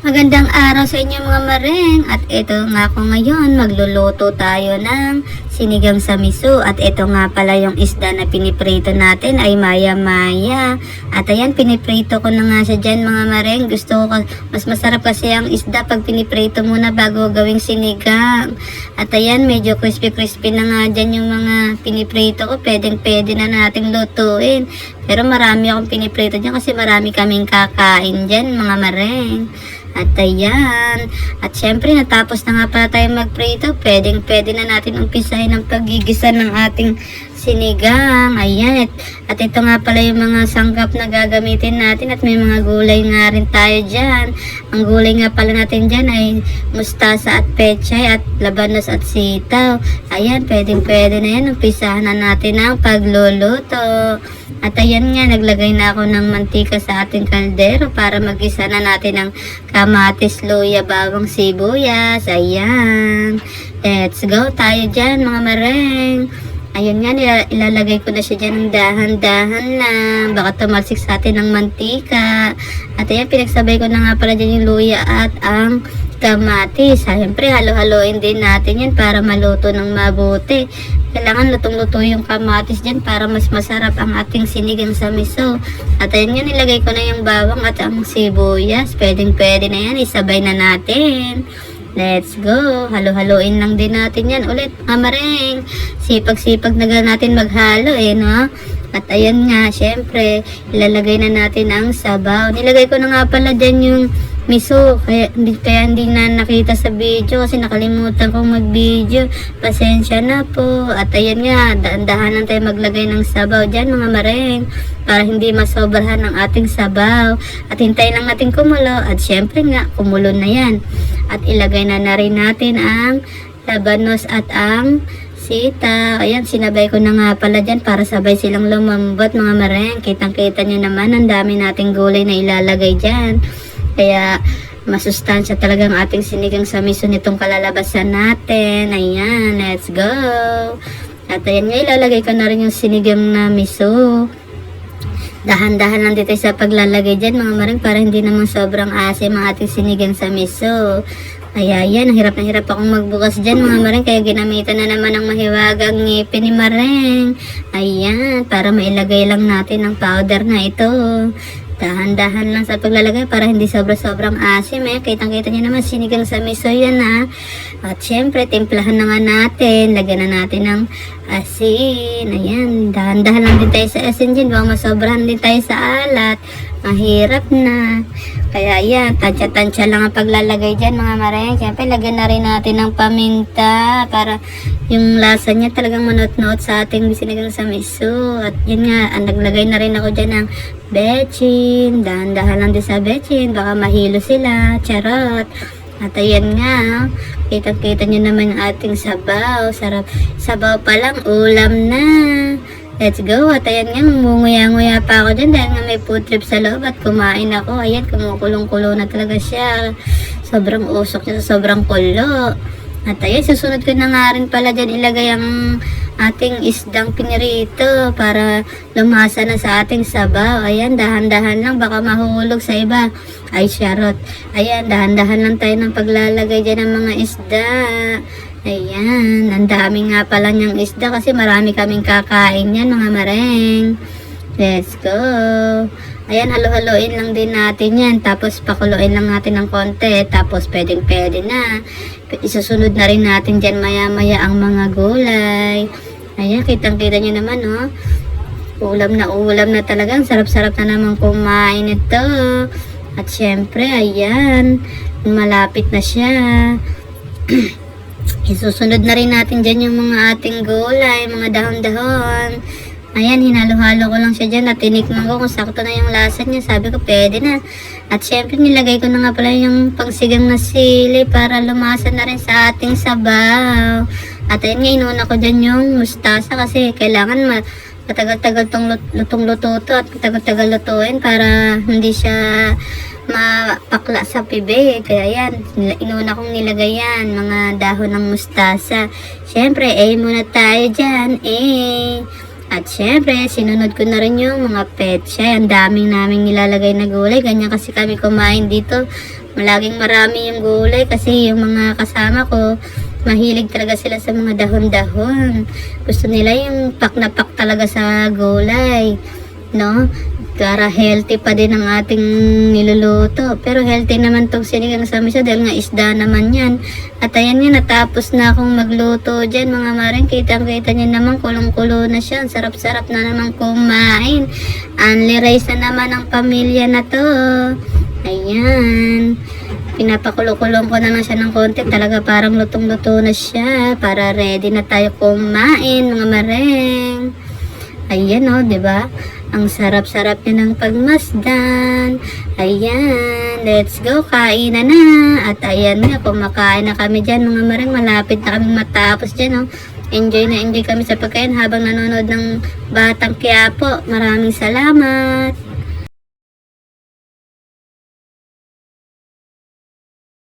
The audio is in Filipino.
Magandang araw sa inyo mga mareng. At ito nga ako ngayon, magluluto tayo ng sinigang sa miso. At ito nga pala yung isda na piniprito natin ay maya-maya. At ayan, piniprito ko na nga siya dyan mga mareng. Gusto ko, mas masarap kasi ang isda pag piniprito muna bago gawing sinigang. At ayan, medyo crispy-crispy na nga dyan yung mga piniprito ko. Pwedeng-pwede na nating lutuin. Pero marami akong piniprito dyan kasi marami kaming kakain dyan mga mareng. At ayan, at syempre natapos na nga pala tayo magprito, pwede na natin umpisahin ang pagigisa ng ating sinigang. Ayan, at ito nga pala yung mga sangkap na gagamitin natin at may mga gulay nga rin tayo dyan. Ang gulay nga pala natin dyan ay mustasa at pechay at labanos at sitaw. Ayan, pwede na yan, umpisahan na natin ang pagluluto. At ayan nga, naglagay na ako ng mantika sa ating kaldero para magisa na natin ang kamatis, luya, bawang, sibuyas. Ayan. Let's go tayo dyan mga mareng. Ayun nga, ilalagay ko na siya dyan ng dahan-dahan lang. Baka tumalsik sa atin ng mantika. At ayan, pinagsabay ko na nga pala dyan yung luya at ang kamatis. Siyempre, halo-haloin din natin yan para maluto ng mabuti. Kailangan lutong-luto yung kamatis dyan para mas masarap ang ating sinigang sa miso. At ayun nga, nilagay ko na yung bawang at ang sibuyas. Pwedeng-pwede na yan, isabay na natin. Let's go. Halo-haloin lang din natin yan ulit, mga mareng. Sipag-sipag na natin maghalo no? At ayan nga, syempre, ilalagay na natin ang sabaw. Nilagay ko na nga pala dyan yung miso. Kaya hindi na nakita sa video kasi nakalimutan kong mag-video. Pasensya na po. At ayan nga, dahan-dahan lang tayo maglagay ng sabaw dyan, mga mareng. Para hindi masobrahan ang ating sabaw. At hintayin lang natin kumulo. At syempre nga, kumulo na yan. At ilagay na rin natin ang labanos at ang sitaw. Ayan, sinabay ko na nga pala dyan para sabay silang lumambot mga mareng. Kitang-kita nyo naman, ang dami nating gulay na ilalagay dyan. Kaya masustansya talagang ating sinigang sa miso nitong kalalabasan natin. Ayan, let's go. At ayan nga, ilalagay ko na rin yung sinigang na miso. Dahan-dahan lang dito sa paglalagay dyan mga mareng para hindi naman sobrang asim ang ating sinigang sa miso. Kaya yan, hirap na hirap akong magbukas dyan mga mareng, kaya ginamitan na naman ang mahiwagang ngipin ni mareng. Ayan, para mailagay lang natin ang powder na ito. Dahan-dahan lang sa paglalagay para hindi sobrang asim Kitang-kita nyo naman, sinigang sa miso yan At syempre, timplahan na nga natin. Lagyan na natin ng asin. Ayan, dahan-dahan lang din tayo sa asin dyan. Baka masobrahan din tayo sa alat. Mahirap na. Kaya yan, tansya-tansya lang ang paglalagay dyan mga mareng. Siyempre, lagyan na rin natin ng paminta para yung lasa niya talagang manot-not sa ating sinigang sa miso. At yun nga, naglagay na rin ako dyan ng bechin. Dahan-dahan lang din sa bechin. Baka mahilo sila. Charot. At ayan nga, kitang-kita nyo naman ang ating sabaw. Sarap. Sabaw pa lang, ulam na. Let's go. At ayan nga, nguya-nguya pa ako dyan dahil nga may food trip sa loob at kumain ako. Ayan, kumukulong-kulo na talaga siya. Sobrang usok niya sa sobrang kulo. At ayan, susunod ko na nga rin pala dyan ilagay ang ating isdang pinirito para lumasa na sa ating sabaw. Ayan, dahan-dahan lang, baka mahulog sa iba. Ay, charot. Ayan, dahan-dahan lang tayo ng paglalagay dyan ng mga isda. Ayan, ang dami nga pala niyang isda kasi marami kaming kakain yan mga mareng. Let's go. Ayan, halo-haloin lang din natin yan. Tapos pakuluin lang natin ng konti. Tapos pwedeng-pwede na. Isusunod na rin natin dyan maya-maya ang mga gulay. Ayan, kitang-kita nyo naman ulam na talaga. Sarap-sarap na naman kumain ito. At syempre, ayan, malapit na siya. Isusunod na rin natin dyan yung mga ating gulay, mga dahon-dahon. Ayan, hinalo-halo ko lang siya dyan at tinikman ko kung sakto na yung lasa niya. Sabi ko, pwede na. At syempre, nilagay ko na nga pala yung pangsigang na sili para lumasa na rin sa ating sabaw. At ayan nga, inuna ko dyan yung mustasa kasi kailangan matagal-tagal tong lutong-luto to at matagal-tagal lutuin para hindi siya mapakla sa pibe. Kaya yan, inuna kong nilagay yan, mga dahon ng mustasa. Syempre, muna tayo dyan, At syempre, sinunod ko na rin yung mga petsa. Ang daming naming nilalagay na gulay. Ganyan kasi kami kumain dito. Laging marami yung gulay kasi yung mga kasama ko, mahilig talaga sila sa mga dahon-dahon. Gusto nila yung pak na pak talaga sa gulay, no? Para healthy pa din ang ating niluluto. Pero healthy naman tong sinigang sa miso dahil nga isda naman yan. At ayan nga, natapos na akong magluto dyan mga maring. Kitang-kita nyo naman, kulong-kulo na siya. Sarap-sarap na naman kumain. Only rice na naman ang pamilya na to. Ayan. Pinapakulo-kulong ko na lang siya ng konti. Talaga parang lutong-luto na siya. Para ready na tayo kumain mga maring. Ayan o, diba? Ang sarap-sarap niya ng pagmasdan. Ayan, let's go, kainan na. At ayan nga, kumakain na kami dyan mga maring. Malapit na kami matapos dyan. Oh. Enjoy na enjoy kami sa pagkain habang nanonood ng Batang Quiapo. Maraming salamat.